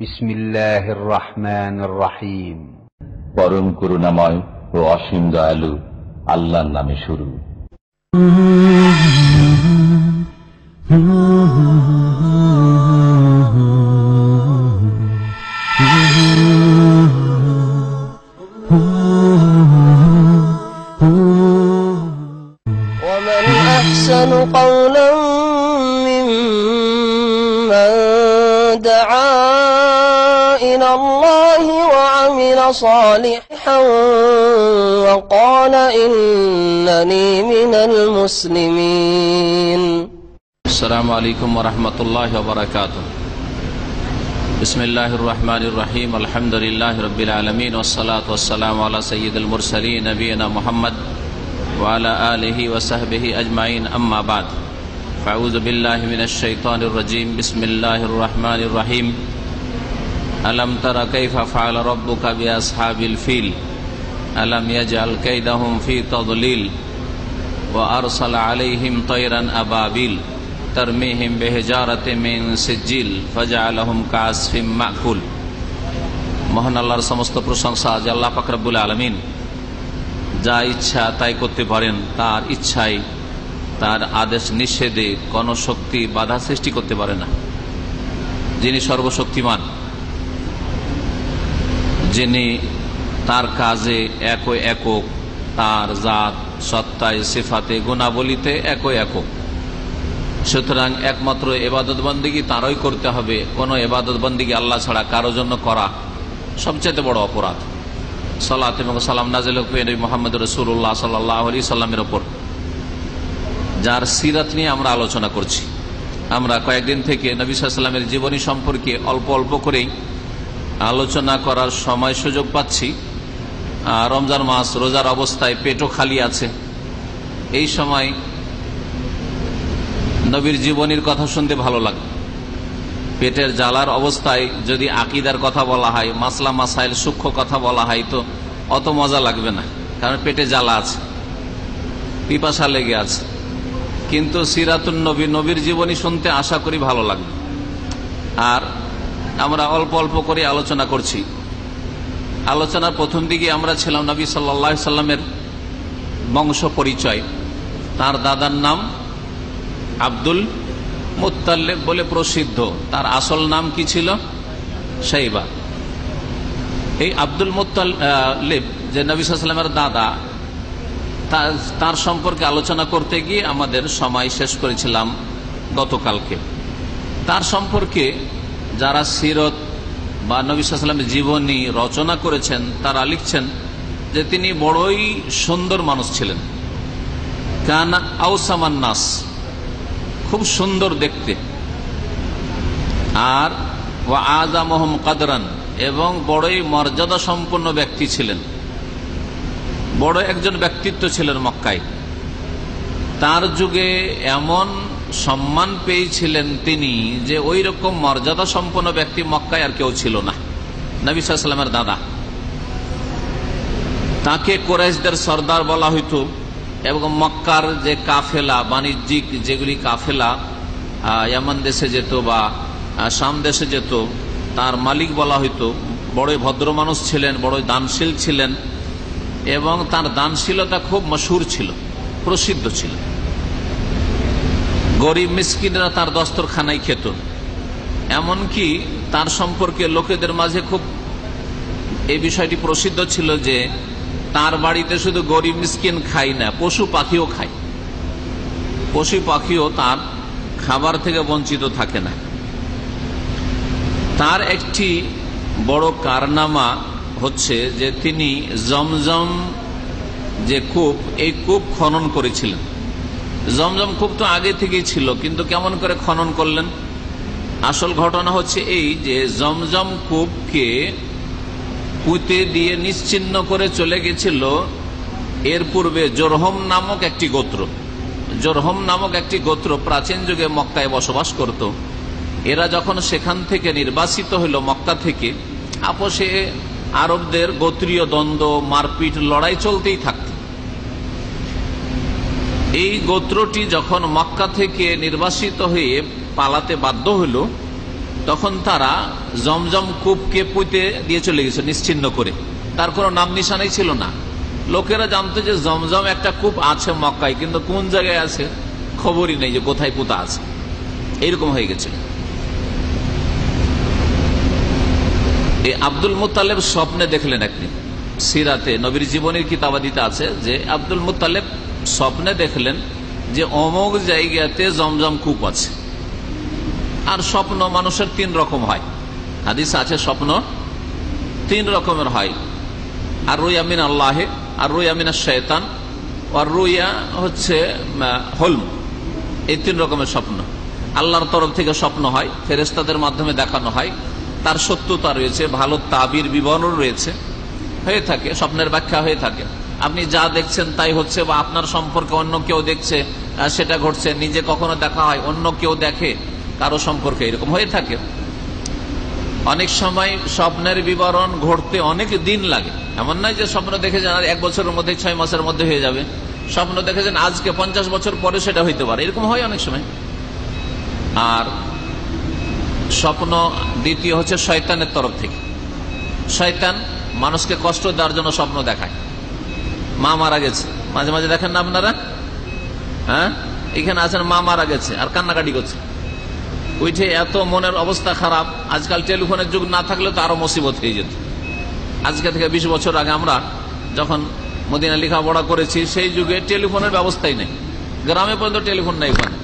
বিসমিল্লাহির রহমানির রহিম। পরম করুণাময় ও অসীম দয়ালু আল্লাহর নামে শুরু। ومن أحسن قولا ممن دعا إلى الله وعمل صالحا وقال إنني من المسلمين. السلام عليكم ورحمة الله وبركاته. بسم الله الرحمن الرحيم. الحمد لله رب العالمين والصلاة والسلام على سيد المرسلين نبينا محمد وعلى آله وصحبه أجمعين. أما بعد فأعوذ بالله من الشيطان الرجيم. بسم الله الرحمن الرحيم. ألم تر كيف فعل ربك بأصحاب الفيل ألم يجعل كيدهم في تضليل وأرسل عليهم طيرا أبابيل ترميهم بحجارة من سجيل فجعلهم كعصف مأكول. মহান আল্লাহর সমস্ত প্রশংসা যে আল্লাহ পাক রব্বুল আলামিন যা ইচ্ছা তাই করতে পারেন, তার ইচ্ছায় তার আদেশ নিষেধে কোনো শক্তি বাধা সৃষ্টি করতে পারে না। যিনি সর্বশক্তিমান, যিনি তার কাজে একই একক, তার জাত সত্তায় সিফাতে গুণাবলীতে একই একক, সুতরাং একমাত্র ইবাদত বন্দেগী তারই করতে হবে। কোনো ইবাদত বন্দেগী আল্লাহ ছাড়া কারো জন্য করা সবচেয়ে বড় অপরাধ। সালাত এবং সালাম নাযিল হোক নবী মুহাম্মদ রাসূলুল্লাহ সাল্লাল্লাহু আলাইহি সাল্লামের উপর, যার সিরাত নিয়ে আমরা আলোচনা করছি। আমরা কয়েকদিন থেকে নবী সাল্লাল্লাহু আলাইহি সাল্লামের জীবনী সম্পর্কে অল্প অল্প করেই আলোচনা করার সময় সুযোগ পাচ্ছি। রমজান মাস, রোজার অবস্থায় পেটও খালি আছে, এই সময় নবীর জীবনীর কথা শুনতে ভালো লাগে। পেটের জ্বালার অবস্থায় যদি আকীদার কথা বলা হয়, মাসলা মাসাইল সূক্ষ্ম কথা বলা হয়, তো অত মজা লাগবে না, কারণ পেটে জ্বালা আছে, পিপাসা লেগে আছে। কিন্তু সিরাতুন নবী, নবীর জীবনী শুনতে আশা করি ভালো লাগবে। আর আমরা অল্প অল্প করে আলোচনা করছি। আলোচনার প্রথম দিকে আমরা ছিলাম নবী সাল্লাল্লাহু আলাইহি সাল্লামের বংশ পরিচয়। তার দাদার নাম আব্দুল মুত্তালিব বলে প্রসিদ্ধ। তার আসল নাম কি ছিল? শাইবা। এই আব্দুল মুত্তালিব যে নবী সাল্লাল্লাহু আলাইহি সাল্লামের দাদা, তার সম্পর্কে আলোচনা করতে গিয়ে আমাদের সময় শেষ করেছিলাম গতকালকে। তার সম্পর্কে যারা সিরত বা নবী সাল্লাল্লাহু আলাইহি সাল্লামের জীবনী রচনা করেছেন তারা লিখছেন যে তিনি বড়ই সুন্দর মানুষ ছিলেন। কানা আউসামান নাস, খুব সুন্দর দেখতে। আর ওয়া আযামুহুম কদরান, এবং বড়ই মর্যাদা সম্পন্ন ব্যক্তি ছিলেন, বড় একজন ব্যক্তিত্ব ছিলেন মক্কায়। তার যুগে এমন সম্মান পেয়েছিলেন তিনি যে ওই রকম মর্যাদা সম্পন্ন ব্যক্তি মক্কায় আর কেউ ছিল না। নবী সাল্লাল্লাহু আলাইহি সাল্লামের দাদা, তাকে কুরাইশদের সর্দার বলা হইতো, এবং মক্কার যে কাফেলা, বাণিজ্যিক যেগুলি কাফেলা ইয়ামান দেশে যেত বা শাম দেশে যেত, তার মালিক বলা হইতো। বড়ই ভদ্র মানুষ ছিলেন, বড়ই দানশীল ছিলেন, এবং তার দানশীলতা খুব মশহুর ছিল, প্রসিদ্ধ ছিল। গরিব মিসকিনরা তার দস্তরখানায় খেত। এমনকি তার সম্পর্কে লোকেদের মাঝে খুব এই বিষয়টি প্রসিদ্ধ ছিল যে তার বাড়িতে শুধু গরিব মিসকিন খায় না, পশু পাখিও খায়। পশু পাখিও তার খাবার থেকে বঞ্চিত থাকে না। তার একটি বড় কারনামা হচ্ছে যে তিনি জমজম যে কূপ, এই কূপ খনন করেছিলেন। জমজম কূপ তো আগে থেকেই ছিল, কিন্তু কেমন করে খনন করলেন? আসল ঘটনা হচ্ছে এই যে জমজম কূপকে পুঁতে দিয়ে নিশ্চিহ্ন করে চলে গেছিল এর পূর্বে জোরহম নামক একটি গোত্র। জোরহম নামক একটি গোত্র প্রাচীন যুগে মক্কায় বসবাস করত। এরা যখন সেখান থেকে নির্বাসিত হইল মক্কা থেকে, আপোষে আরবদের গোত্রীয় দ্বন্দ্ব, মারপিট, লড়াই চলতেই থাকত। এই গোত্রটি যখন মক্কা থেকে নির্বাসিত হয়ে পালাতে বাধ্য হইল, তখন তারা জমজম কূপকে পুঁতে দিয়ে চলে গেছে নিশ্চিহ্ন করে, তার কোনো নাম নিশানাই ছিল না। লোকেরা জানতো যে জমজম একটা কূপ আছে মক্কায়, কিন্তু কোন জায়গায় আছে খবরই নেই যে কোথায় পুঁতা আছে, এইরকম হয়ে গেছে। এই আব্দুল মুত্তালেব স্বপ্নে দেখলেন একদিন, সিরাতে নবীর জীবনের কিতাবাদিতে আছে যে আব্দুল মুত্তালেব স্বপ্নে দেখলেন যে অমুক জায়গাতে জমজম কূপ আছে। আর স্বপ্ন মানুষের 3 রকম হয়, হাদিস আছে স্বপ্ন 3 রকমের হয়। আর রুইয়া মিন আল্লাহে, আর রুইয়া মিন শয়তান, আর রুইয়া হচ্ছে হলম। এই 3 রকমের স্বপ্ন। আল্লাহর তরফ থেকে স্বপ্ন হয়, ফেরেশতাদের মাধ্যমে দেখানো হয়, তার সত্যতা রয়েছে, ভালো তাবির বিবরণ রয়েছে, হয়ে থাকে, স্বপ্নের ব্যাখ্যা হয়ে থাকে। আপনি যা দেখছেন তাই হচ্ছে, বা আপনার সম্পর্কে অন্য কেউ দেখছে সেটা ঘটছে, নিজে কখনো দেখা হয়, অন্য কেউ দেখে কারো সম্পর্কে, এরকম হয়ে থাকে। অনেক সময় স্বপ্নের বিবরণ ঘটতে অনেক দিন লাগে, এমন নয় যে স্বপ্ন দেখেছেন আর 1 বছরের মধ্যে 6 মাসের মধ্যে হয়ে যাবে। স্বপ্ন দেখেছেন আজকে 50 বছর পরে সেটা হইতে পারে, এরকম হয় অনেক সময়। আর স্বপ্ন দ্বিতীয় হচ্ছে শয়তানের তরফ থেকে। শয়তান মানুষকে কষ্ট দেওয়ার জন্য স্বপ্ন দেখায়। মা মারা গেছে, মাঝে মাঝে দেখেন না আপনারা? হ্যাঁ, এখানে আছেন, মা মারা গেছে আর কান্নাকাটি করছে, উঠে এত মনের অবস্থা খারাপ। আজকাল টেলিফোনের যুগ না থাকলে তো আরো মুসিবত হয়ে যেত। আজকে থেকে 20 বছর আগে আমরা যখন মদিনা লেখাপড়া করেছি, সেই যুগে টেলিফোনের ব্যবস্থাই নেই, গ্রামে পর্যন্ত টেলিফোন নেই। ওখানে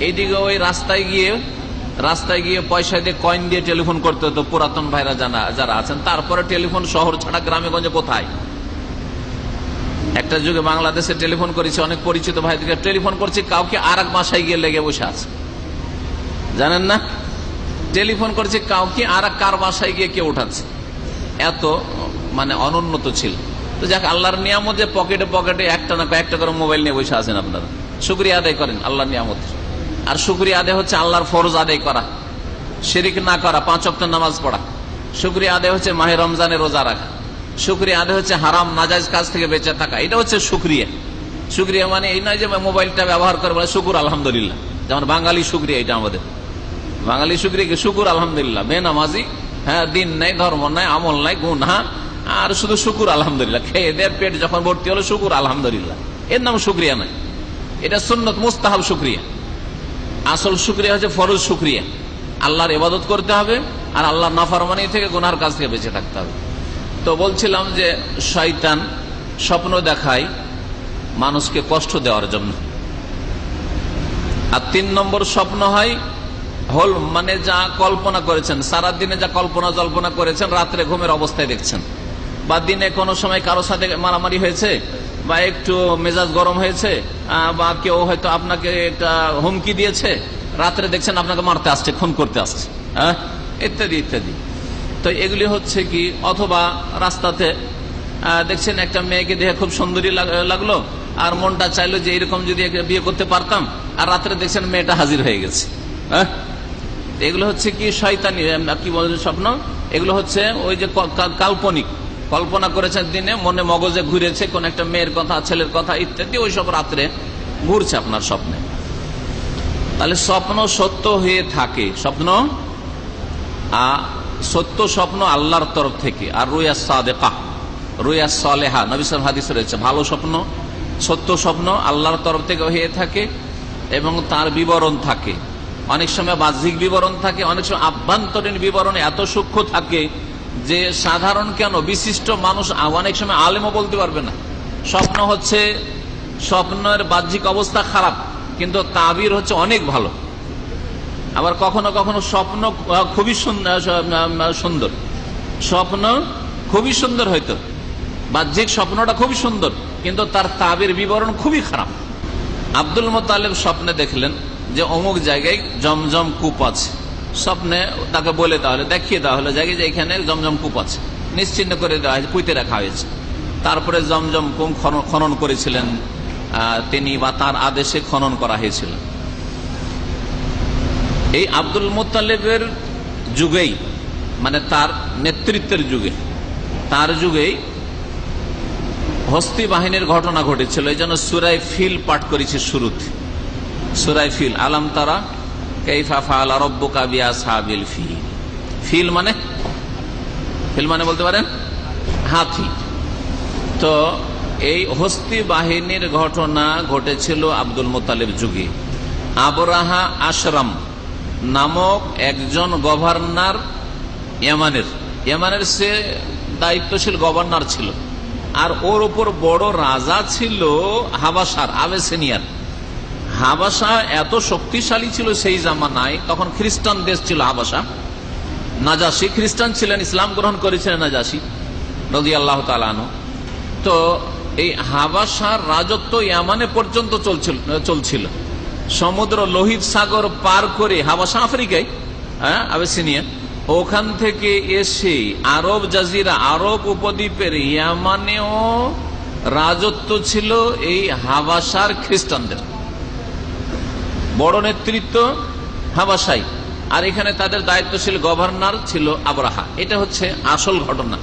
এইদিকে ওই রাস্তায় গিয়ে পয়সা দিয়ে কয়েন দিয়ে টেলিফোন করতে হতো, পুরাতন ভাইরা যারা আছেন। তারপরে টেলিফোন শহর ছাড়া গ্রামে গঞ্জে কোথায়? একটা যুগে বাংলাদেশে টেলিফোন করেছি, অনেক পরিচিত ভাইদেরকে টেলিফোন করছি, কাউকে আর এক বাসায় গিয়ে লেগে বসে আছে, জানেন না? টেলিফোন করছে কাউকে আর এক কার বাসায় গিয়ে কেউ উঠাচ্ছে, এত মানে অনুন্নত ছিল। তো যাক, আল্লাহর নিয়ামত যে পকেটে পকেটে একটা না কয়েকটা করে মোবাইল নিয়ে বসে আছেন আপনারা, শুকরিয়া আদায় করেন আল্লাহর নিয়ামত। আর শুকরিয়া আদায় হচ্ছে আল্লাহর ফরজ আদায় করা, শিরিক না করা, 5 ওয়াক্ত নামাজ পড়া। শুকরিয়া আদায় হচ্ছে মাহে রমজানে রোজা রাখা। শুকরিয়া আদায় হচ্ছে হারাম নাজায়েজ কাজ থেকে বেঁচে থাকা। এটা হচ্ছে শুকরিয়া। শুকরিয়া মানে এই নয় যে মোবাইলটা ব্যবহার করে বলে শুকুর আলহামদুলিল্লাহ, যেমন বাঙালি শুকরিয়া। এটা আমাদের বাঙালি শুকরিয়া কি? শুকুর আলহামদুলিল্লাহ। বেনামাজি, হ্যাঁ, দিন নাই, ধর্ম নাই, আমল নাই, গুনাহ, আর শুধু শুকুর আলহামদুলিল্লাহ। খেয়ে দেয় পেট যখন ভর্তি হলো শুকুর আলহামদুলিল্লাহ, এর নাম শুকরিয়া নাই। এটা সুন্নত মুস্তাহাব শুকরিয়া। আসল শুকরিয়া হচ্ছে ফরজ শুকরিয়া। আল্লাহর ইবাদত করতে হবে আর আল্লাহর নাফরমানি থেকে, গুনাহর কাজ থেকে বেঁচে থাকতে হবে। তো বলছিলাম যে শয়তান স্বপ্ন দেখায় মানুষকে কষ্ট দেওয়ার জন্য। আর 3 নম্বর স্বপ্ন হয় হল, মানে যা কল্পনা করেছেন, সারাদিনে যা কল্পনা জল্পনা করেছেন, রাত্রে ঘুমের অবস্থায় দেখছেন, বা দিনে কোনো সময় কারোর সাথে মারামারি হয়েছে, বা একটু মেজাজ গরম হয়েছে, বা কেউ হয়তো আপনাকে একটা হুমকি দিয়েছে, রাত্রে দেখছেন আপনাকে মারতে আসছে, খুন করতে আসছে, হ্যাঁ, ইত্যাদি ইত্যাদি। তো এগুলি হচ্ছে কি, অথবা রাস্তাতে দেখছেন একটা মেয়েকে দেখে খুব সুন্দরী লাগলো, আর মনটা চাইলো যে এরকম যদি বিয়ে করতে পারতাম, আর রাত্রে দেখছেন মেয়েটা হাজির হয়ে গেছে। হ্যাঁ, এগুলো হচ্ছে কি শয়তানি, কি বলে স্বপ্ন। এগুলো হচ্ছে ওই যে কাল্পনিক, কল্পনা করেছেন দিনে, মনে মগজে ঘুরেছে কোন একটা মেয়ের কথা, ছেলের কথা ইত্যাদি, ওই সব রাত্রে ঘুরছে আপনার স্বপ্নে। তাহলে স্বপ্ন সত্য হয়ে থাকে, স্বপ্ন সত্য স্বপ্ন আল্লাহর তরফ থেকে। আর রুয়া সাদেকা, রুয়া সালেহা, নবী সাল্লাল্লাহু আলাইহি হাদিস রয়েছে, ভালো স্বপ্ন, সত্য স্বপ্ন আল্লাহর তরফ থেকে হয়ে থাকে এবং তার বিবরণ থাকে। অনেক সময় বাহ্যিক বিবরণ থাকে, অনেক সময় আভ্যন্তরীণ বিবরণ এত সূক্ষ্ম থাকে যে সাধারণ কেন, বিশিষ্ট মানুষ অনেক সময় আলেমও বলতে পারবে না। স্বপ্ন হচ্ছে, স্বপ্নের বাহ্যিক অবস্থা খারাপ কিন্তু তাবির হচ্ছে অনেক ভালো। আবার কখনো কখনো স্বপ্ন খুবই সুন্দর, স্বপ্ন খুবই সুন্দর, হয়তো বাহ্যিক স্বপ্নটা খুবই সুন্দর কিন্তু তার তাবির বিবরণ খুবই খারাপ। আব্দুল মুত্তালিব স্বপ্নে দেখলেন যে অমুক জায়গায় জমজম কূপ আছে। স্বপ্নে তাকে বলে দেওয়া হলো, দেখিয়ে দেওয়া হলো জায়গায় যে এখানে জমজম কূপ আছে, নিশ্চিহ্ন করে দেওয়া হয়েছে, পুঁতে রাখা হয়েছে। তারপরে জমজম কূপ খনন করেছিলেন তিনি, বা তার আদেশে খনন করা হয়েছিল। এই আব্দুল মুত্তালিবের যুগেই, মানে তার নেতৃত্বের যুগে, তার যুগেই হস্তি বাহিনীর ঘটনা ঘটেছিল। এই জন্য সূরা ফিল পাঠ করেছি শুরুতে, সূরা ফিল, আলাম তারা কাইফা ফাআলা রাব্বুকা বিআসহাবিল ফিল। ফিল মানে বলতে পারেন হাতি। তো এই হস্তি বাহিনীর ঘটনা ঘটেছিল আব্দুল মুত্তালিব যুগে। আবরাহা আশরাম নামক একজন গভর্নর ইয়ামানের সে দায়িত্বশীল গভর্নর ছিল, আর ওর উপর বড় রাজা ছিল হাবাসার আবেসিনিয়ার। হাবাসা এত শক্তিশালী ছিল সেই জামানায়, তখন খ্রিস্টান দেশ ছিল হাবাসা। নাজাসি খ্রিস্টান ছিলেন, ইসলাম গ্রহণ করেছিলেন নাজাসি রাদিয়াল্লাহু তাআলা আনহু। তো এই হাবাসার রাজত্ব ইয়ামানে পর্যন্ত চলছিল। সমুদ্র লোহিত সাগর পার করে হাবাসা আফ্রিকায়, আবেসিনিয়া, ওখান থেকে এসে আরব জাজিরা আরব উপদ্বীপের ইয়ামানেও রাজত্ব ছিল এই হাবাসার খ্রিস্টানদের। বড় নেতৃত্ব হাবাসাই, আর এখানে তাদের দায়িত্বশীল গভর্নর ছিল আবরাহা। এটা হচ্ছে আসল ঘটনা।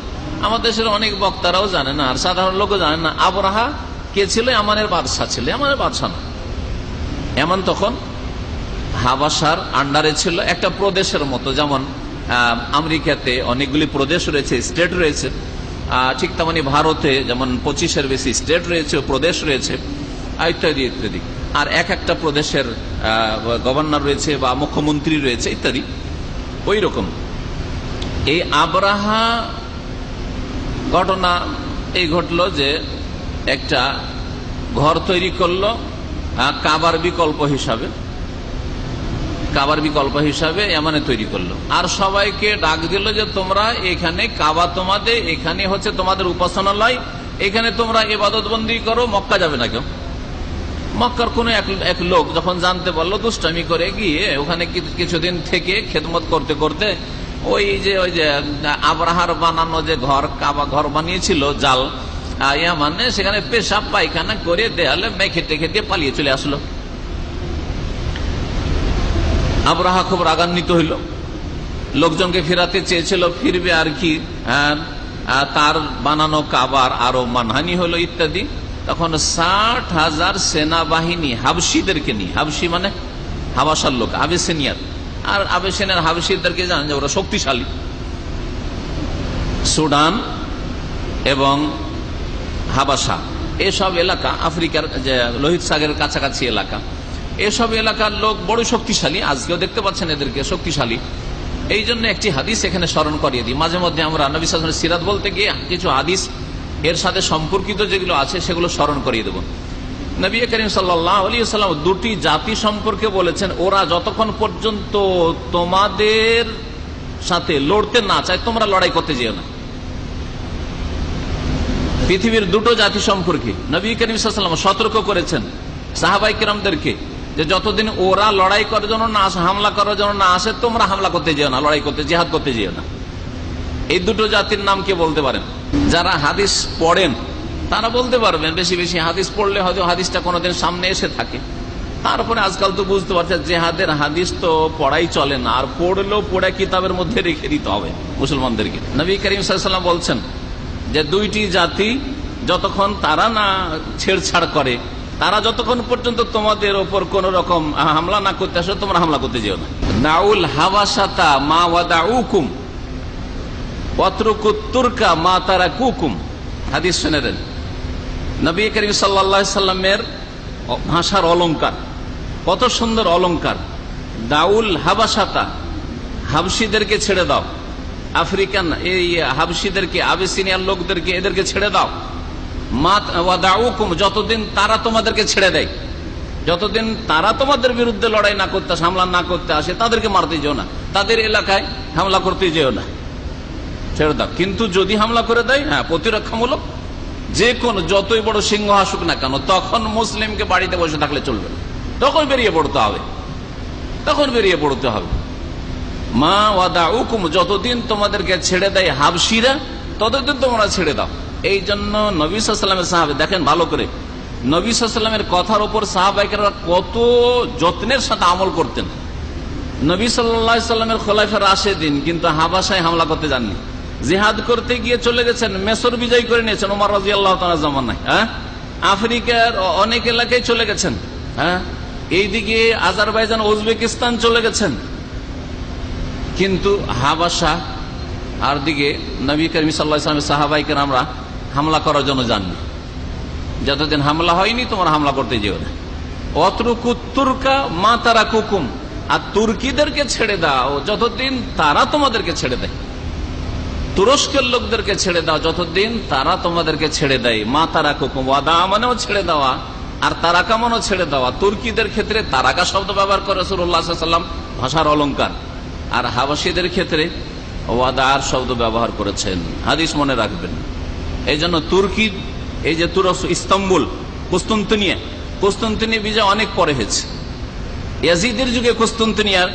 আমাদের দেশের অনেক বক্তারাও জানে না, আর সাধারণ লোকও জানে না আবরাহা কে ছিল। ইয়ামানের বাদশাহ ছিল, ইয়ামানের বাদশাহ না। ইয়ামান তখন হাবাসার আন্ডারে ছিল, একটা প্রদেশের মতো। যেমন আমেরিকাতে অনেকগুলি প্রদেশ রয়েছে, স্টেট রয়েছে, ঠিক তেমনি ভারতে যেমন 25-এর বেশি স্টেট রয়েছে, প্রদেশ রয়েছে, ইত্যাদি ইত্যাদি। আর একটা প্রদেশের গভর্নর রয়েছে বা মুখ্যমন্ত্রী রয়েছে ইত্যাদি। ওই রকম এই আবরাহা ঘটনা এই ঘটলো যে একটা ঘর তৈরি করলো কাবার বিকল্প হিসাবে ইয়ামানে তৈরি করলো, আর সবাইকে ডাক দিল যে তোমরা এখানে কাবা তোমাদের, এখানে হচ্ছে তোমাদের উপাসনালয়, এখানে তোমরা ইবাদত বন্দি করো, মক্কা যাবে না কেউ। মক্কার কোন এক লোক যখন জানতে পারলো, দুষ্টামি করে গিয়ে ওখানে কিছুদিন থেকে খেদমত করতে করতে ওই যে আবরাহার বানানো যে ঘর, কাবা ঘর বানিয়েছিল জাল ইয়ামানে, সেখানে পেশাব পায়খানা করে দেয়ালে মেখে টেখে দিয়ে পালিয়ে চলে আসলো। আবরাহা খুব রাগান্বিত হইল, লোকজনকে ফেরাতে চেয়েছিল, ফিরবে আর কি, তার বানানো কাবার আরো মানহানি হলো ইত্যাদি। তখন 60,000 সেনাবাহিনী হাবশিদেরকে নিয়ে, হাবশি মানে হাবাসার লোক, আবেসিনিয়ার, আর আবেসিনিয়ার হাবশিদেরকে জানেন যে ওরা শক্তিশালী। সুদান এবং হাবাসা এসব এলাকা আফ্রিকার যে লোহিত সাগরের কাছাকাছি এলাকা, এসব এলাকার লোক বড় শক্তিশালী। আজকেও দেখতে পাচ্ছেন এদেরকে শক্তিশালী। এই জন্য একটি হাদিস এখানে স্মরণ করিয়ে দিই। মাঝে মধ্যে আমরা নবী সাল্লাল্লাহু আলাইহি ওয়াসাল্লামের সিরাত বলতে গিয়ে কিছু হাদিস এর সাথে সম্পর্কিত যেগুলো আছে সেগুলো স্মরণ করিয়ে দেব। নবী করিম সাল্লাল্লাহু আলাইহি ওয়াসাল্লাম দুটি জাতি সম্পর্কে বলেছেন, ওরা যতক্ষণ পর্যন্ত তোমাদের সাথে লড়তে না চায় তোমরা লড়াই করতে যেও না। পৃথিবীর দুটো জাতি সম্পর্কে নবী করিম সাল্লাল্লাহু আলাইহি ওয়াসাল্লাম সতর্ক করেছেন সাহাবায়ে কেরামদেরকে যে যতদিন ওরা লড়াই করার জন্য না আসে, হামলা করার জন্য না আসে, তোমরা হামলা করতে যেও না, লড়াই করতে, জিহাদ করতে যেও না। এই দুটো জাতির নাম কে বলতে পারেন? যারা হাদিস পড়েন তারা বলতে পারবেন। বেশি বেশি হাদিস পড়লে হয়তো হাদিসটা কোনোদিন সামনে এসে থাকে। তারপরে আজকাল তো বুঝতে পারছে জেহাদের হাদিস তো পড়াই চলে না, আর পড়লেও পড়ে কিতাবের মধ্যে রেখে দিতে হবে মুসলমানদেরকে। নবী করিম সাল্লাল্লাহু আলাইহি ওয়াসাল্লাম বলছেন যে দুইটি জাতি যতক্ষণ তারা না ছেড়ছাড় করে, তারা যতক্ষণ পর্যন্ত তোমাদের ওপর কোন রকম হামলা না করতে আসে, তোমরা হামলা করতে যেও না। নাউল হাবাসাতা মা ওয়াদাউকুম ওয়াতরুকুত তুরকা মা তারাকুকুম। হাদিস শুনে নেন। নবী করিম সাল্লাল্লাহু আলাইহি সাল্লামের ভাষার অলংকার, কত সুন্দর অলংকার। দাউল হাবাসাতা, হাবশিদেরকে ছেড়ে দাও, আফ্রিকান এই হাবশিদেরকে, আবিসিনিয়ার লোকদেরকে, এদেরকে ছেড়ে দাও। যতদিন তারা তোমাদেরকে ছেড়ে দেয়, যতদিন তারা তোমাদের বিরুদ্ধে লড়াই না করতে, হামলা না করতে আসে, তাদেরকে মারতে যেও না, তাদের এলাকায় হামলা করতে যেও না, ছেড়ে দাও। কিন্তু যদি হামলা করে দেয়, হ্যাঁ, প্রতিরক্ষামূলক যে কোনো যতই বড় সিংহ আসুক না কেন, তখন মুসলিমকে বাড়িতে বসে থাকলে চলবে না, তখন বেরিয়ে পড়তে হবে, তখন বেরিয়ে পড়তে হবে। মা ওয়াদাউকুম, যতদিন তোমাদেরকে ছেড়ে দেয় হাবশিরা, ততদিন তোমরা ছেড়ে দাও। এই জন্য নবী সাল্লাল্লাহু আলাইহি ওয়াসাল্লামের সাহাবা, দেখেন ভালো করে, নবী সাল্লাল্লাহু আলাইহি ওয়াসাল্লামের কথার উপর সাহাবায়ে কত যত্নের সাথে আমল করতেন। নবী সাল্লাল্লাহু আলাইহি ওয়াসাল্লামের খোলাফায়ে রাশেদিন কিন্তু হাবাসায় হামলা করতে যাননি, জিহাদ করতে গিয়ে চলে গেছেন, মিশর বিজয় করে নিয়েছেন ওমর রাদিয়াল্লাহু তাআলা জামানায়। হ্যাঁ, আফ্রিকার অনেক এলাকায় চলে গেছেন। হ্যাঁ, এইদিকে আজারবাইজান, উজবেকিস্তান চলে গেছেন। কিন্তু হাবাসা আর দিকে নবী করিম সাল্লাল্লাহু আলাইহি ওয়াসাল্লামের সাহাবায়ে কেরামরা হামলা করার জন্য যাননি। যতদিন হামলা হয়নি তোমরা হামলা করতে যেও না। অতরুকু তুর্কা মা তারাকুকুম, আর তুর্কিদেরকে ছেড়ে দাও যতদিন তারা তোমাদেরকে ছেড়ে দেয়। তুরস্কের লোকদেরকে ছেড়ে দাও যতদিন তারা তোমাদেরকে ছেড়ে দেয়। মা তারাকুকুম, ওয়াদা মানেও ছেড়ে দেওয়া আর তারাকা মানেও ছেড়ে দেওয়া। তুর্কিদের ক্ষেত্রে তারাকা শব্দ ব্যবহার করে রাসূলুল্লাহ সাল্লাল্লাহু আলাইহি ওয়াসাল্লাম, ভাষার অলংকার। আর হাবাসীদের ক্ষেত্রে ওয়াদার শব্দ ব্যবহার করেছেন। হাদিস মনে রাখবেন। এই জন্য তুর্কি, এই যে তুরস্ক, ইস্তাম্বুল, কুস্তুনতুনিয়া বিজয় অনেক পরে হয়েছে। ইয়াজিদের যুগে কুস্তুনতুনিয়ার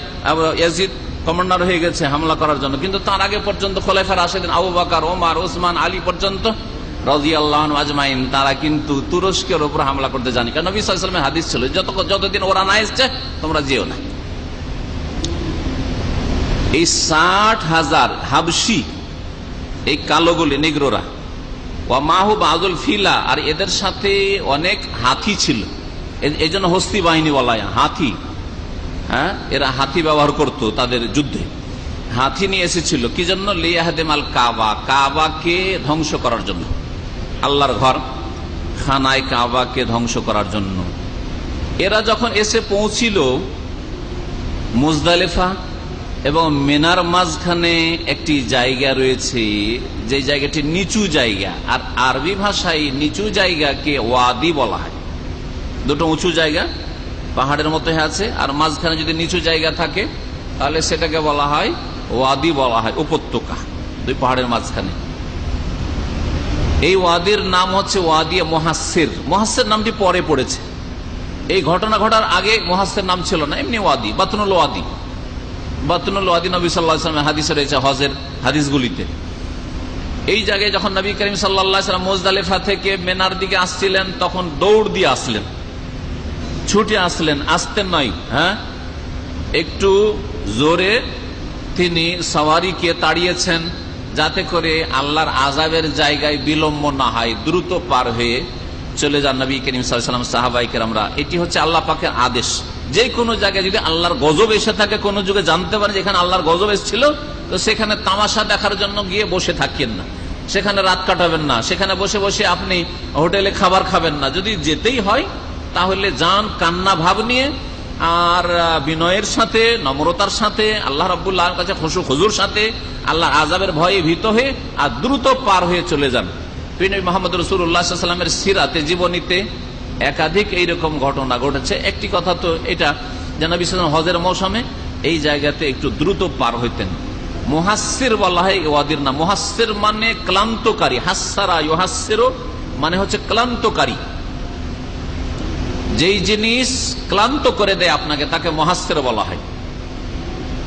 ইয়াজিদ কমান্ডার হয়ে গেছে হামলা করার জন্য, কিন্তু তার আগে পর্যন্ত খোলাফা রাশিদিন আবু বকর, ওমর, ওসমান, আলী পর্যন্ত রাদিয়াল্লাহু আনহু আজমাইন তারা কিন্তু তুরস্কের উপর হামলা করতে জানি। কারণ নবী সাল্লাল্লাহু আলাইহি ওয়াসাল্লামের হাদিস ছিল যতদিন ওরা না এসছে তোমরা যেও না। এই 60,000 হাবশি, এই কালোগুলি নিগ্রোরা, ওয়া মাহু বাযুল ফিলা, আর এদের সাথে অনেক হাতি ছিল। এই জন্য হস্তি বাহিনী বলা হয়, হাতি। হ্যাঁ, এরা হাতি ব্যবহার করতো তাদের যুদ্ধে। হাতি নিয়ে এসেছিল কি জন্য? লিয়াহদিমাল কাবা, কাবাকে ধ্বংস করার জন্য, আল্লাহর ঘর খানায় কাবাকে ধ্বংস করার জন্য। এরা যখন এসে পৌঁছিল মুজদালিফা এবং মিনার মাঝখানে একটি জায়গা রয়েছে, যে জায়গাটি নিচু জায়গা, আর আরবি ভাষায় নিচু জায়গাকে ওয়াদি বলা হয়। দুটো উঁচু জায়গা পাহাড়ের মতো আছে, আর মাঝখানে যদি নিচু জায়গা থাকে তাহলে সেটাকে বলা হয় ওয়াদি, বলা হয় উপত্যকা, দুই পাহাড়ের মাঝখানে। এই ওয়াদির নাম হচ্ছে ওয়াদিয়ে মুহাসসির। মুহাসসির নামটি পরে পড়েছে। এই ঘটনা ঘটার আগে মুহাসসির নাম ছিল না, এমনি ওয়াদি, বাতনুল ওয়াদি। বাতনুল ওয়াদি নবী সাল্লাল্লাহু আলাইহি ওয়াসাল্লামের হাদিসে রয়েছে, হজের হাদিসগুলিতে। এই জায়গায় যখন নবী করিম সাল্লাল্লাহু আলাইহি ওয়াসাল্লাম মুজদালিফা থেকে মিনার দিকে আসছিলেন, তখন দৌড় দিয়ে আসলেন, ছুটে আসলেন, আসতেন নয়, হ্যাঁ, একটু জোরে তিনি সওয়ারিকে তাড়িয়েছেন, যাতে করে আল্লাহর আযাবের জায়গায় বিলম্ব না হয়, দ্রুত পার হয়ে চলে যান নবী করিম সাল্লাল্লাহু আলাইহি ওয়াসাল্লাম, সাহাবায়ে কেরামরা। এটি হচ্ছে আল্লাহ পাকের আদেশ। যে কোনো জায়গায় যদি আল্লাহর গজব এসে থাকে, কোন যুগে জানতে পারেন যেখানে আল্লাহর গজব এসেছিল, তো সেখানে তামাশা দেখার জন্য গিয়ে বসে থাকেন না, সেখানে রাত কাটাবেন না, সেখানে বসে বসে আপনি হোটেলে খাবার খাবেন না। যদি যেতেই হয় তাহলে যান কান্না ভাব নিয়ে, আর বিনয়ের সাথে, নম্রতার সাথে, আল্লাহ রাব্বুল আলামিনের কাছে খুশু খুজুর সাথে, আল্লাহর আযাবের ভয়ে ভীত হয়ে, আর দ্রুত পার হয়ে চলে যান। নবী মুহাম্মদ রাসূলুল্লাহ সাল্লাল্লাহু আলাইহি ওয়াসাল্লামের সিরাতে, জীবনীতে একাধিক এইরকম ঘটনা ঘটেছে। একটি কথা তো এটা যে নবী সাল্লাল্লাহু আলাইহি ওয়াসাল্লাম হজের মৌসুমে এই জায়গাতে একটু দ্রুত পার হইতেন। মুহাসসির বলা হয় ওয়াদির নাম। মুহাসসির মানে ক্লান্তকারী, হাসসারা ইউহাসসিরু মানে হচ্ছে ক্লান্তকারী। যেই জিনিস ক্লান্ত করে দেয় আপনাকে, তাকে মুহাসসির বলা হয়।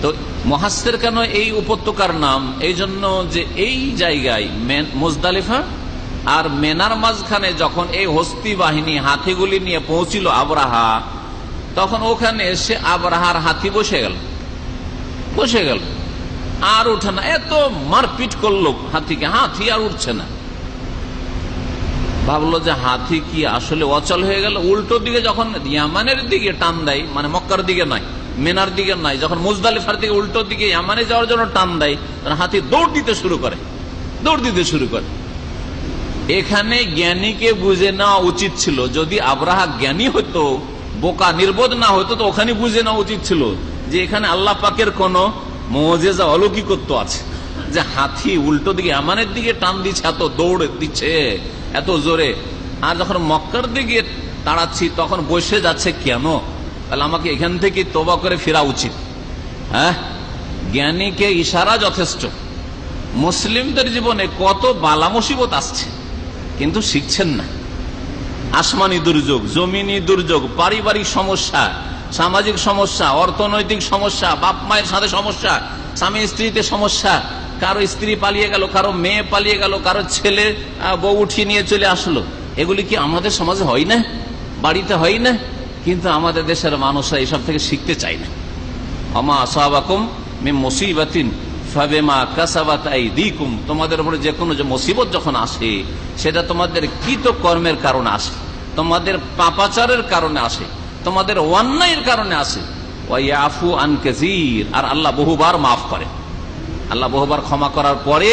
তো মুহাসসির কেন এই উপত্যকার নাম? এই জন্য যে এই জায়গায় মুজদালিফা আর মেনার মাঝখানে যখন এই হস্তি বাহিনী হাতিগুলি নিয়ে পৌঁছিল আবরাহা, তখন ওখানে এসে আবরাহার হাতি বসে গেল, আর উঠে না। এত মারপিট করলো হাতিকে, হাতি আর উঠছে না। ভাবলো যে হাতি কি আসলে অচল হয়ে গেল। উল্টো দিকে যখন ইয়ামানের দিকে টান দেয়, মানে মক্কার দিকে নয়, মেনার দিকে নয়, যখন মুজদালিফার দিকে উল্টো দিকে ইয়ামানে যাওয়ার জন্য টান দেয়, তখন হাতি দৌড় দিতে শুরু করে। এখানে জ্ঞানীকে বুঝে নেওয়া উচিত ছিল। যদি আবরাহা জ্ঞানী হতো, বোকা নির্বোধ না হতো, তো ওখানে বুঝে নেওয়া উচিত ছিল যে এখানে আল্লাহ পাকের কোন মুজিজা, অলৌকিকত্ব আছে, যে হাতি উল্টো দিকে ইয়ামানের দিকে টান দিচ্ছে, এত দৌড় দিচ্ছে এত জোরে। আর যখন মক্কার দিকে তাড়াচ্ছি তখন বসে যাচ্ছে কেন? তাহলে আমাকে এখান থেকে তওবা করে ফেরা উচিত। হ্যাঁ, জ্ঞানীকে ইশারা যথেষ্ট। মুসলিমদের জীবনে কত বালা মুসিবত আসছে, কিন্তু শিখছেন না। আসমানি দুর্যোগ, জমিনি দুর্যোগ, পারিবারিক সমস্যা, সামাজিক সমস্যা, অর্থনৈতিক সমস্যা, বাপ মায়ের সাথে সমস্যা, স্বামী স্ত্রীতে সমস্যা, কারো স্ত্রী পালিয়ে গেল, কারো মেয়ে পালিয়ে গেল, কারো ছেলে বউ উঠিয়ে নিয়ে চলে আসলো। এগুলি কি আমাদের সমাজে হয় না? বাড়িতে হয় না? কিন্তু আমাদের দেশের মানুষরা এইসব থেকে শিখতে চায় না। আমা আসাবাকুম মিন মুসিবাতিন ফাবিমা কাসাবাত আইদিকুম, তোমাদের উপরে যে কোনো যে মুসিবত যখন আসে, সেটা তোমাদের কৃত কর্মের কারণে আসে, তোমাদের পাপাচারের কারণে আসে, তোমাদের অন্যায়ের কারণে আসে। ওয়া ইয়াফু আন কাসীর, আর আল্লাহ বহুবার মাফ করে। আল্লাহ বহুবার ক্ষমা করার পরে,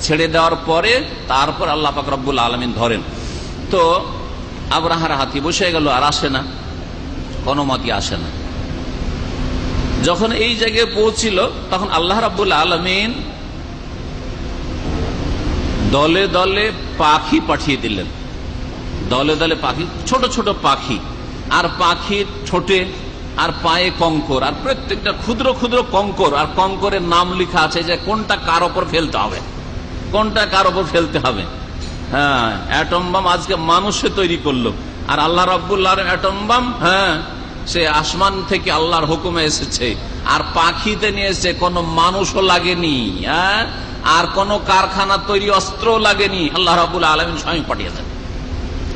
ছেড়ে দেওয়ার পরে তারপর আল্লাহ পাক রব্বুল আলামিন ধরেন। তো আবরাহার হাতি বসে গেল, আর আসে না, কোনো মতি আসে না। যখন এই জায়গায় পৌঁছিল তখন আল্লাহ রাব্বুল আলামিন দলে দলে পাখি পাঠিয়ে দিলেন। দলে দলে পাখি, ছোট ছোট পাখি, আর পাখির ঠোঁটে আর পায়ে কঙ্কর, আর প্রত্যেকটা ক্ষুদ্র ক্ষুদ্র কঙ্কর, আর কঙ্করের নাম লেখা আছে যে কোনটা কার ওপর ফেলতে হবে, কোনটা কার ওপর ফেলতে হবে। হ্যাঁ, অ্যাটম বাম আজকে মানুষে তৈরি করলো, আর আল্লাহ রাব্বুল আলামিন অ্যাটম বাম, হ্যাঁ, সে আসমান থেকে আল্লাহর হুকুমে এসেছে, আর পাখিতে নিয়ে এসেছে, কোনো মানুষও লাগেনি, হ্যাঁ, আর কোন কারখানা তৈরি অস্ত্র লাগেনি, আল্লাহ রাব্বুল আলামিন স্বয়ং পাঠিয়েছেন।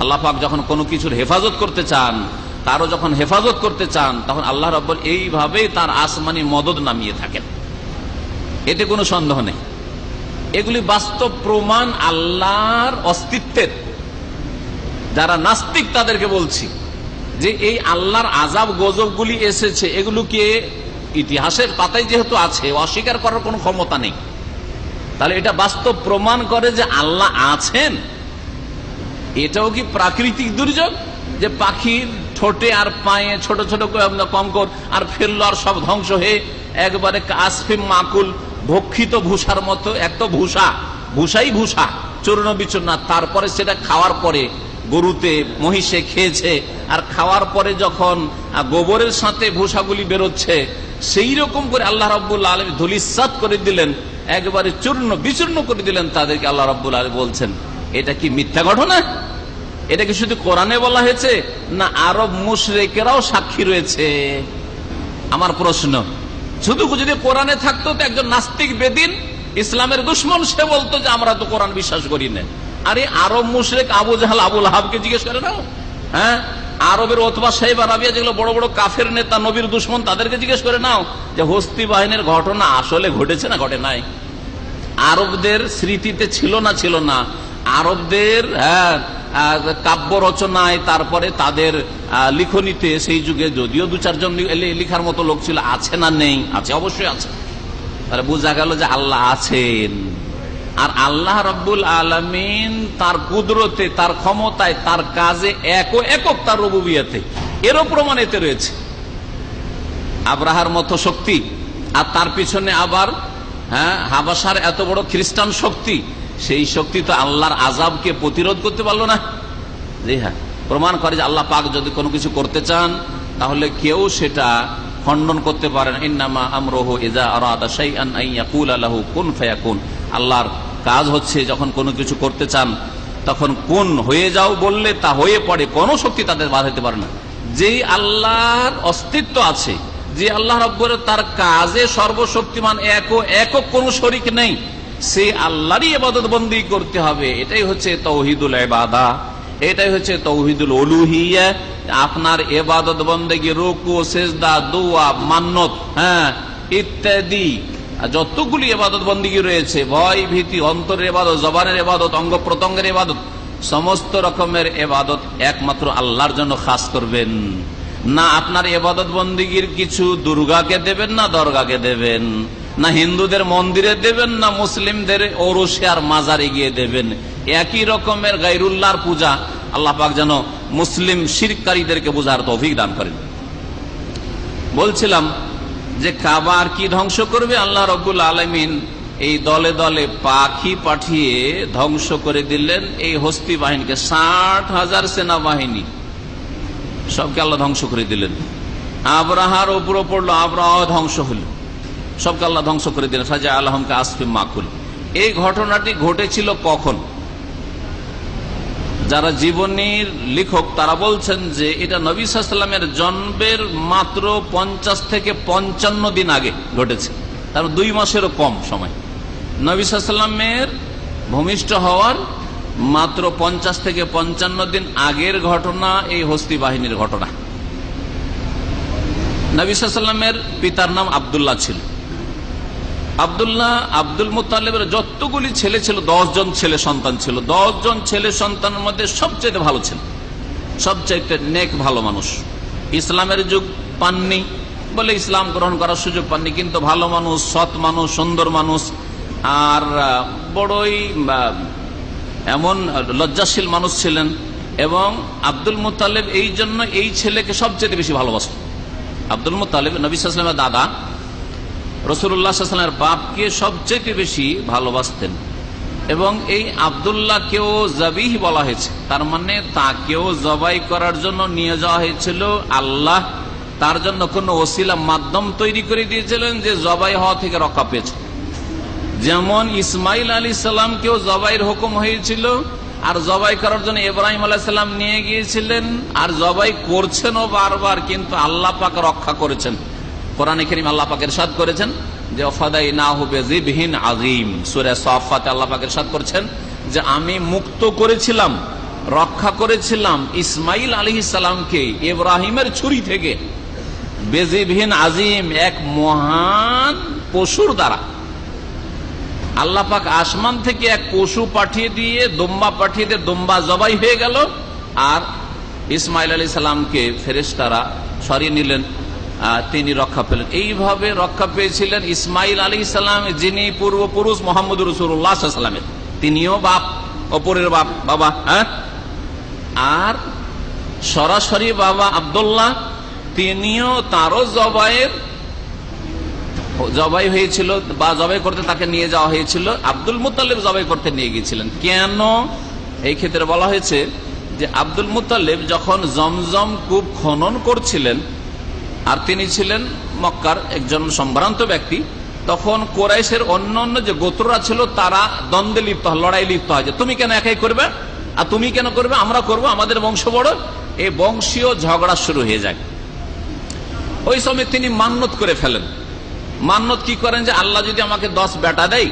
আল্লাহ পাক যখন কোনো কিছুর হেফাজত করতে চান, কারো যখন হেফাজত করতে চান, তখন আল্লাহ রাব্বুল এইভাবেই তার আসমানি মদদ নামিয়ে থাকেন, এতে কোনো সন্দেহ নেই। এগুলি বাস্তব প্রমাণ আল্লাহর অস্তিত্বের। যারা নাস্তিক তাদেরকে বলছি যে এই আল্লাহর আযাব গজবগুলি এসেছে, এগুলোকে ইতিহাসের পাতায় যেহেতু আছে, অস্বীকার করার কোনো ক্ষমতা নেই। তাহলে এটা বাস্তব প্রমাণ করে যে আল্লাহ আছেন। এটাও কি প্রাকৃতিক দুর্যোগ যে পাখির ঠোঁটে আর পায়ে ছোট ছোট কঙ্কর আর ফেললো, আর সব ধ্বংস হয়ে একবারে কাসফিম মাকুল, ভক্ষিত ভূষার মতো, এত ভূষা, ভূষাই ভূষা, চূর্ণ বিচূর্ণ। তারপরে সেটা খাওয়ার পরে গরুতে মহিষে খেয়েছে, আর খাওয়ার পরে যখন গোবরের সাথে ভূষাগুলি বেরোচ্ছে, সেই রকম করে আল্লাহ রাব্বুল আলামিন ধূলিসাৎ করে দিলেন, একবারে চূর্ণ বিচূর্ণ করে দিলেন তাদেরকে। আল্লাহ রাব্বুল আলামিন বলছেন এটা কি মিথ্যা ঘটনা? এটা কি শুধু কোরআনে বলা হয়েছে, না আরব মুশরিকেরাও সাক্ষী রয়েছে? আমার প্রশ্ন, শুধু যদি কোরআনে থাকতো তো একজন নাস্তিক বেদিন, ইসলামের দুশ্মন, সে বলতো যে আমরা তো কোরআন বিশ্বাস করি না। আরে আরব মুশরিক আবু জাহাল, আবুল আহাবকে জিজ্ঞেস করে নাও, হ্যাঁ, আরবের ওতবা সাহেব আরাবিয়া, যেগুলো বড় বড় কাফের নেতা, নবীর দুশ্মন, তাদেরকে জিজ্ঞেস করে নাও যে হস্তি বাহিনীর ঘটনা আসলে ঘটেছে না ঘটে নাই। আরবদের স্মৃতিতে ছিল না ছিল না, আরবদের কাব্য রচনায়, তারপরে তাদের লিখনিতে সেই যুগে যদিও দু চারজন লিখার মতো লোক ছিল, আছে না নেই? আছে, অবশ্যই আছে। তাহলে বোঝা গেল যে আল্লাহ আছেন। আর আল্লাহ রাব্বুল আলামিন তার কুদরতে, তার ক্ষমতায়, তার কাজে একক তার রুবুবিয়তে, এরও প্রমাণ এতে রয়েছে। আব্রাহার মতো শক্তি, আর তার পিছনে আবার হাবাসার এত বড় খ্রিস্টান শক্তি, সেই শক্তি তো আল্লাহর আযাবকে প্রতিরোধ করতে পারলো না। জি হ্যাঁ, প্রমাণ করে যে আল্লাহ পাক যদি কোনো কিছু করতে চান, তাহলে কেউ সেটা খণ্ডন করতে পারেন। ইন্নামা আমরুহু ইযা আরাদা শাইআন আন ইয়াকুলা লাহু কুন ফায়াকুন। আল্লাহর কাজ হচ্ছে যখন কোনো কিছু করতে চান, তখন কুন হয়ে যাও বললে তা হয়ে পড়ে, কোনো শক্তি তাদের বাধা দিতে পারে না। যেই আল্লাহর অস্তিত্ব আছে, যে আল্লাহ রাব্বুল তার কাজে সর্বশক্তিমান, একক কোনো শরীক নেই, সে আল্লাহরই ইবাদত বন্দেগী করতে হবে। এটাই হচ্ছে তাওহীদুল ইবাদা, এটাই হচ্ছে তাওহীদুল উলুহিয়্যা। আপনার ইবাদত বন্দেগী, রুকু, সিজদা, দোয়া, মান্নত, হ্যাঁ, ইত্যাদি যতগুলি ইবাদত বন্দেগী রয়েছে, ভয় ভীতি, অন্তরের ইবাদত, জবানের ইবাদত, অঙ্গ প্রত্যঙ্গের ইবাদত, সমস্ত রকমের ইবাদত একমাত্র আল্লাহর জন্য খাস করবেন। না আপনার ইবাদত বন্দেগীর কিছু দুর্গাকে দেবেন, না দরগাকে দেবেন, না হিন্দুদের মন্দিরে দেবেন, না মুসলিমদের ওরসে আর মাজারে গিয়ে দেবেন। একই রকমের গায়রুল্লাহর পূজা। আল্লাহ পাক যেন মুসলিম শিরককারীদেরকে বোঝার তৌফিক দান করেন। বলছিলাম যে কাবা আর কি ধ্বংস করবে? আল্লাহ রাব্বুল আলামিন এই দলে দলে পাখি পাঠিয়ে ধ্বংস করে দিলেন এই হস্তি বাহিনীকে। 60,000 সেনাবাহিনী সবকে আল্লাহ ধ্বংস করে দিলেন। আবরাহার উপরে পড়লো, আবরাহ ধ্বংস হল, সবকে আল্লাহ ধ্বংস করে দিলেন। ফাজা আলহাম কাসফিম মাকুল। এই ঘটনাটি ঘটেছিল কখন? যারা জীবনীর লেখক তারা বলছেন যে এটা নবী সাল্লাল্লাহু আলাইহি ওয়াসাল্লামের জন্মের মাত্র 50 থেকে 55 দিন আগে ঘটেছে। তার 2 মাসেরও কম সময়। নবী সাল্লাল্লাহু আলাইহি ওয়াসাল্লামের ভূমিষ্ঠ হওয়ার মাত্র 50 থেকে 55 দিন আগের ঘটনা এই হস্তি বাহিনীর ঘটনা। নবী সাল্লাল্লাহু আলাইহি ওয়াসাল্লামের পিতার নাম আব্দুল্লাহ ছিল। আব্দুল মুত্তালিবের যতগুলি ছেলে ছিল, 10 জন ছেলে সন্তান ছিল। 10 জন ছেলে সন্তানের মধ্যে সবচেয়ে ভালো ছিল, সবচেয়ে নেক ভালো মানুষ। ইসলামের যুগ পাননি, বলে ইসলাম গ্রহণ করার সুযোগ পাননি, কিন্তু ভালো মানুষ, সৎ মানুষ, সুন্দর মানুষ, আর বড়ই এমন লজ্জাশীল মানুষ ছিলেন। এবং আব্দুল মুত্তালিব এই জন্য এই ছেলেকে সবচেয়ে বেশি ভালোবাসত। আব্দুল মুত্তালিব নবী সাল্লাল্লাহু আলাইহি ওয়াসাল্লামের দাদা, রাসূলুল্লাহ সাল্লাল্লাহু আলাইহি ওয়াসাল্লামের বাপকে সবচেয়ে বেশি ভালোবাসতেন। এবং এই আব্দুল্লাহকেও জাবিহ বলা হয়েছে, তার মানে তাকেও জবাই করার জন্য নিয়ে যাওয়া হয়েছিল। আল্লাহ তার জন্য কোন ওসিলা মাধ্যম তৈরি করে দিয়েছিলেন যে জবাই হওয়া থেকে রক্ষা পেয়েছে। যেমন ইসমাইল আলাইহিস সালামকেও জবাইয়ের হুকুম হয়েছিল, আর জবাই করার জন্য ইব্রাহিম আলাইহিস সালাম নিয়ে গিয়েছিলেন, আর জবাই করছেনও বারবার, কিন্তু আল্লাহ পাক রক্ষা করেছেন। কোরআনে কারীম আল্লাহ পাক ইরশাদ করেছেন যে ফাদাইনাহু বিযিবহিন আযীম, সূরা সাফফাতে আল্লাহ পাক ইরশাদ করেছেন যে আমি মুক্ত করেছিলাম, রক্ষা করেছিলাম ইসমাইল আলাইহিস সালামকে ইব্রাহিমের ছুরি থেকে, বিযিবহিন আযীম, এক মহান পশুর দ্বারা। আল্লাহ পাক আসমান থেকে এক পশু পাঠিয়ে দিয়ে, দুম্বা পাঠিয়ে দিয়ে দুম্বা জবাই হয়ে গেল, আর ইসমাইল আলাইহিস সালামকে ফেরেশতারা সরিয়ে নিলেন, তিনি রক্ষা পেলেন। এইভাবে রক্ষা পেয়েছিলেন ইসমাইল আলাইহিস সালাম, যিনি পূর্বপুরুষ মুহাম্মদুর রাসূলুল্লাহ সাল্লাল্লাহু আলাইহি ওয়াসাল্লামের, তিনিও বাপ, অপরের বাবা। আর সরাসরি বাবা আব্দুল্লাহ, তিনিও তারও জবাই হয়েছিল, বা জবাই করতে তাকে নিয়ে যাওয়া হয়েছিল। আব্দুল মুত্তালিব জবাই করতে নিয়ে গিয়েছিলেন। কেন? এই ক্ষেত্রে বলা হয়েছে যে আব্দুল মুত্তালিব যখন জমজম কূপ খনন করছিলেন, আর তিনি ছিলেন মক্কার একজন সম্ভ্রান্ত ব্যক্তি, তখন কুরাইশের অন্য যে গোত্ররা ছিল তারা দ্বন্দ্বে লিপ্ত হয়, লড়াই লিপ্ত হয়, যে তুমি কেন একাই করবে, আর তুমি কেন করবে, আমরা করব, আমাদের বংশ বড়। এই বংশীয় ঝগড়া শুরু হয়ে যায়। ওই সময় তিনি মান্নত করে ফেলেন। মান্নত কি করেন? যে আল্লাহ যদি আমাকে 10 বেটা দেয়,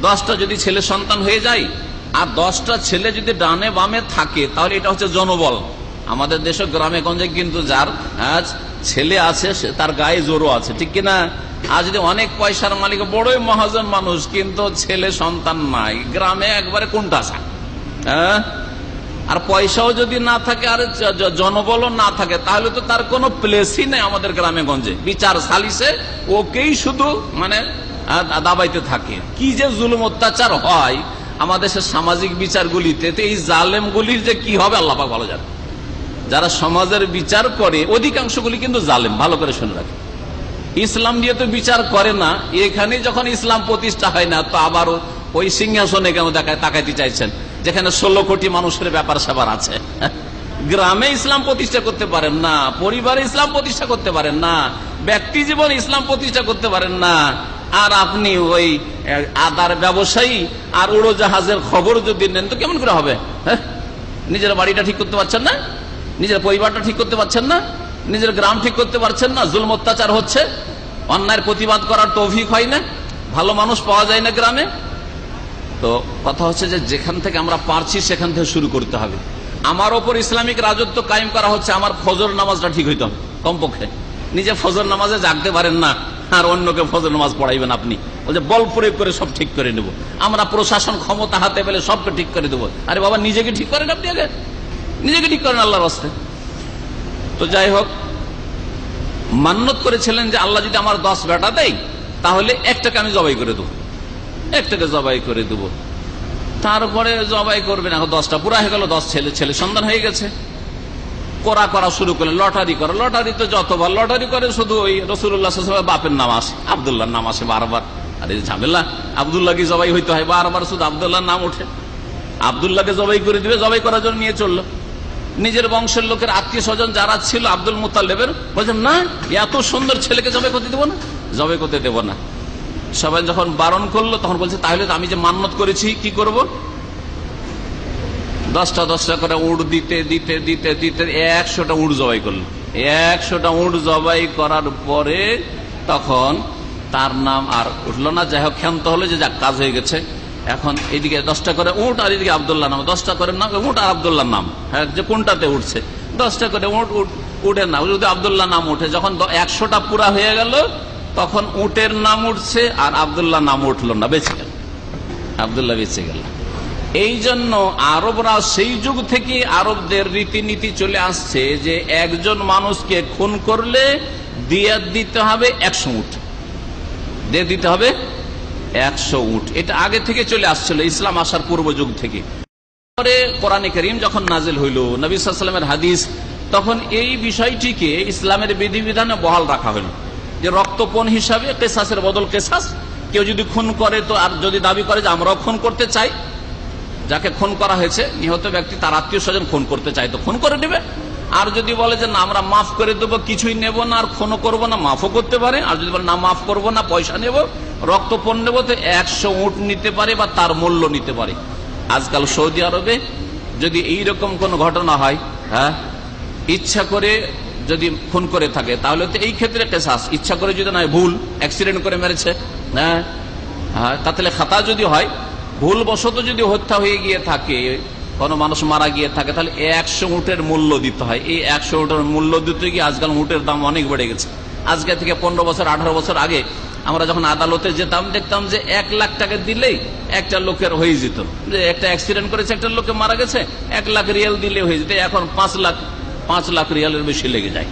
10টা যদি ছেলে সন্তান হয়ে যায়, আর 10টা ছেলে যদি ডানে বামে থাকে, তাহলে এটা হচ্ছে জনবল। আমাদের দেশে গ্রামে গঞ্জে কিন্তু যার ছেলে আছে তার গায়ে জোরও আছে, ঠিক কিনা? আর যদি অনেক পয়সার মালিক, বড়ই মহাজন মানুষ, কিন্তু ছেলে সন্তান নাই, গ্রামে একবারে কোনটা আছে? আর পয়সাও যদি না থাকে, আর জনবলও না থাকে, তাহলে তো তার কোনো প্লেসই নেই আমাদের গ্রামে গঞ্জে। বিচার সালিসে ওকেই শুধু মানে দাবাইতে থাকে। কি যে জুলুম অত্যাচার হয় আমাদের সামাজিক বিচারগুলিতে, তো এই জালেমগুলির যে কি হবে আল্লাহ পাক ভালো জানে। যারা সমাজের বিচার করে অধিকাংশগুলি কিন্তু জালেম, ভালো করে শুনে রাখে। ইসলাম দিয়ে তো বিচার করে না, এখানে যখন ইসলাম প্রতিষ্ঠা হয় না, তো আবার ওই সিংহাসনে কেন তাকাইতে চাইছেন, যেখানে 16 কোটি মানুষের ব্যাপার স্যাপার আছে। গ্রামে ইসলাম প্রতিষ্ঠা করতে পারেন না, পরিবারে ইসলাম প্রতিষ্ঠা করতে পারেন না, ব্যক্তি জীবনে ইসলাম প্রতিষ্ঠা করতে পারেন না, আর আপনি ওই আদার ব্যবসায়ী আর উড়োজাহাজের খবর যদি নেন, তো কেমন করে হবে? নিজের বাড়িটা ঠিক করতে পারছেন না, নিজের পরিবারটা ঠিক করতে পারছেন না, নিজের গ্রাম ঠিক করতে পারছেন না, জুলম অত্যাচার হচ্ছে, অন্যায়ের প্রতিবাদ করার তৌফিক হয় না, ভালো মানুষ পাওয়া যায় না গ্রামে। তো কথা হচ্ছে যে যেখান থেকে আমরা পারছি সেখান থেকে শুরু করতে হবে। আমার ওপর ইসলামিক রাজত্ব কায়েম করা হচ্ছে, আমার ফজর নামাজটা ঠিক হইতে হবে কমপক্ষে। নিজে ফজর নামাজে জাগতে পারেন না, আর অন্যকে ফজর নামাজ পড়াইবেন আপনি, বলছে বল প্রয়োগ করে সব ঠিক করে নেব, আমরা প্রশাসন ক্ষমতা হাতে পেলে সবকে ঠিক করে দেবো। আরে বাবা, নিজেকে ঠিক করেন আপনি, আগে নিজেকে ঠিক করেন আল্লাহর রাস্তায়। তো যাই হোক, মান্নত করেছিলেন যে আল্লাহ যদি আমার 10 বেটা দেয়, তাহলে একটাকে আমি জবাই করে দেবো, একটাকে জবাই করে দেবো। তারপরে জবাই করবে না, 10টা পুরা হয়ে গেল, 10 ছেলে সন্তান হয়ে গেছে। করা শুরু করলেন, লটারি করে। লটারি তো যতবার লটারি করে শুধু ওই রাসূলুল্লাহ সাল্লাল্লাহু আলাইহি ওয়াসাল্লাম বাপের নাম আসে, আব্দুল্লাহর নাম আসে বারবার। আরে ঝামেলা, আব্দুল্লাহকে জবাই হইতে হয়, বারবার শুধু আব্দুল্লাহর নাম ওঠে। আব্দুল্লাহকে জবাই করে দিবে, জবাই করার জন্য নিয়ে চললো। নিজের বংশের লোকের আত্মীয় স্বজন যারা ছিল আব্দুল মুত্তালিবের, বলছেন না, এত সুন্দর ছেলেকে জবাই করতে দেবো না, জবাই করতে দেবো না। সবাই যখন বারণ করলো, তখন বলছে তাহলে আমি যে মান্নত করেছি কি করব? 10টা করে উট দিতে দিতে দিতে দিতে 100টা উট জবাই করলো। 100টা উট জবাই করার পরে তখন তার নাম আর উঠলো না। যাই হোক, ক্ষান্ত হলো যে যাক, কাজ হয়ে গেছে। এখন এদিকে 10টা করে উট, আর এদিকে আব্দুল্লাহ নাম, 10টা করে নাম উট আর আব্দুল্লাহ নাম, হ্যাঁ, যে কোনটাতে উঠছে। 10টা করে উঠে না, যদি আব্দুল্লাহ নাম উঠে। যখন 100টা পুরা হয়ে গেল, তখন উটের নাম উঠছে আর আব্দুল্লাহ নাম উঠলো না, বেঁচে গেল, আব্দুল্লাহ বেঁচে গেল। এই জন্য আরবরা সেই যুগ থেকে আরবদের রীতিনীতি চলে আসছে যে একজন মানুষকে খুন করলে দিয়াত দিতে হবে 100 উট, দিয়ে দিতে হবে 100 উট। এটা আগে থেকে চলে আসছিল, ইসলাম আসার পূর্ব যুগ থেকে। পরে কোরআনে কারীম যখন নাজিল হইল, নবী সাল্লাল্লাহু আলাইহি ওয়াসাল্লামের হাদিস, তখন এই বিষয়টিকে ইসলামের বিধিবিধানে বহাল রাখা হলো যে রক্তপণ হিসাবে কেসাসের বদল কেসাস। কেউ যদি খুন করে তো, আর যদি দাবি করে যে আমরাও খুন করতে চাই, যাকে খুন করা হয়েছে নিহত ব্যক্তি তার আত্মীয় স্বজন খুন করতে চাই তো খুন করে নেবে। আর যদি বলে যে না আমরা মাফ করে দেবো, কিছুই নেব না আর খুনও করবো না, মাফও করতে পারে। আর যদি বলে না মাফ করবো না, পয়সা নেব, রক্তপণ নেবো, তো 100 উট নিতে পারে বা তার মূল্য নিতে পারে। আজকাল সৌদি আরবে যদি এইরকম কোন ঘটনা হয়, হ্যাঁ, ইচ্ছা করে যদি খুন করে থাকে তাহলে তো এই ক্ষেত্রে কেসাস। ইচ্ছা করে যদি নয়, ভুল অ্যাক্সিডেন্ট করে মেরেছে, হ্যাঁ, কাতলে খাতা যদি হয়, ভুল বশত যদি হত্যা হয়ে গিয়ে থাকে, কোনো মানুষ মারা গিয়ে থাকে, তাহলে 100 উটের মূল্য দিতে হয়। এই 100 উটের মূল্য দিতে গিয়ে আজকাল উটের দাম অনেক বেড়ে গেছে। আজকে থেকে 15 বছর 18 বছর আগে আমরা যখন আদালতে যেতাম, দেখতাম যে 1 লাখ টাকা দিলেই একটা লোকের হয়ে যেত, যে একটা অ্যাক্সিডেন্ট করেছে, একটা লোকে মারা গেছে, 1 লাখ রিয়াল দিলে হয়ে যেত। এখন 5 লাখ রিয়ালের বেশি লেগে যায়।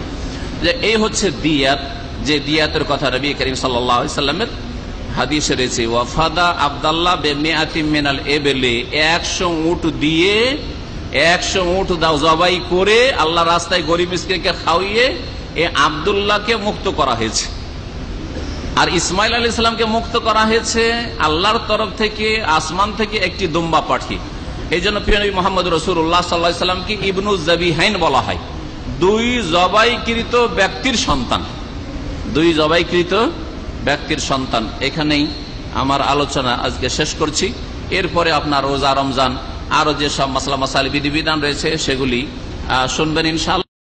যে এই হচ্ছে দিয়াত, যে দিয়াতের কথা নবী করিম সাল্লাল্লাহু আলাইহি ওয়াসাল্লামের হাদিসে রয়েছে, ওয়াফাদা আব্দুল্লাহ বিমিআতিন মিনাল ইবলি, 100 উট দিয়ে, 100 উট দাও জবাই করে আল্লাহর রাস্তায় গরিব মিসকিনকে খাওয়িয়ে এই আব্দুল্লাহকে মুক্ত করা হয়েছে। আর ইসমাইল আলাইহিস সালামকে মুক্ত করা হয়েছে আল্লাহর তরফ থেকে, আসমান থেকে একটি দুম্বা পাঠিয়ে। এই জন্য প্রিয় নবী মুহাম্মদ রাসূলুল্লাহ সাল্লাল্লাহু আলাইহি ওয়াসাল্লামকে ইবনু যাবিহাইন বলা হয়, 2 জবাইকৃত ব্যক্তির সন্তান, 2 জবাইকৃত ব্যক্তির সন্তান। এখানেই আমার আলোচনা আজকে শেষ করছি। এরপরে আপনার রোজা, রমজান, আরো যে সব মাসলা মাসাইল বিধিবিধান রয়েছে সেগুলি শুনবেন ইনশাআল্লাহ।